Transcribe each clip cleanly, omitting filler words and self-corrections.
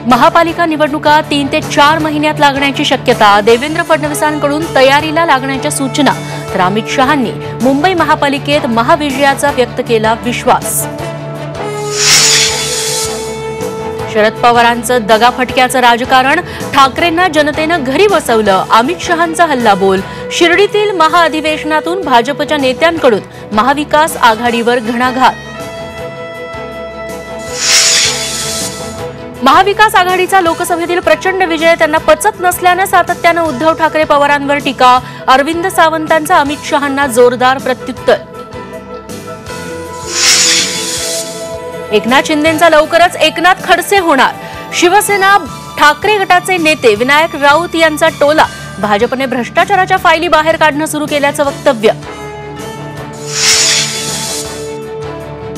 महापालिका निवडणुका 3 ते 4 महिन्यात लागण्याची शक्यता, देवेंद्र फडणवीसांकडून तयारीला लागण्याच्या सूचना, तर अमित शहांनी मुंबई महापालिकेत महाविजयाचा व्यक्त केला विश्वास. शरद पवारांचं दगाफटक्याचं राजकारण, ठाकरेंना जनतेनं घरी बसवलं, अमित शहांचा हल्लाबोल. शिर्डीतील महाअधिवेशनातून भाजपच्या नेत्यांकडून महाविकास आघाडीवर घणाघात. महाविकास आघाडीचा लोकसभेतील प्रचंड विजय त्यांना पचत नसल्यानं सातत्यानं उद्धव ठाकरे पवारांवर टीका, अरविंद सावंतांचा अमित शहांना जोरदार प्रत्युत्तर. एकनाथ शिंदेंचा लवकरच एकनाथ खडसे होणार, शिवसेना ठाकरे गटाचे नेते विनायक राऊत यांचा टोला, भाजपने भ्रष्टाचाराच्या फायली बाहेर काढणं सुरू केल्याचं वक्तव्य.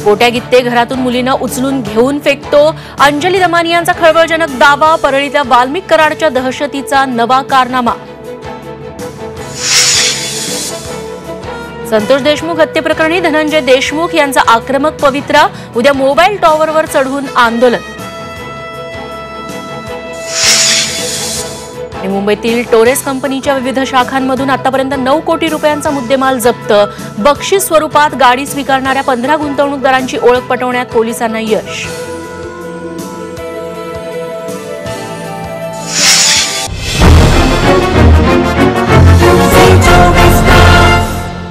कोट्यागित्ते घरातून मुलीनं उचलून घेऊन फेकतो, अंजली दमानियांचा खळबळजनक दावा, परळीतल्या वाल्मिक कराडच्या दहशतीचा नवा कारनामा. संतोष देशमुख हत्येप्रकरणी धनंजय देशमुख यांचा आक्रमक पवित्रा, उद्या मोबाईल टॉवरवर चढून आंदोलन. मुंबईतील टोरेस कंपनीच्या विविध शाखांमधून आतापर्यंत 9 कोटी रुपयांचा मुद्देमाल जप्त, बक्षीस स्वरूपात गाडी स्वीकारणाऱ्या 15 गुंतवणूकदारांची ओळख पटवण्यात पोलिसांना यश.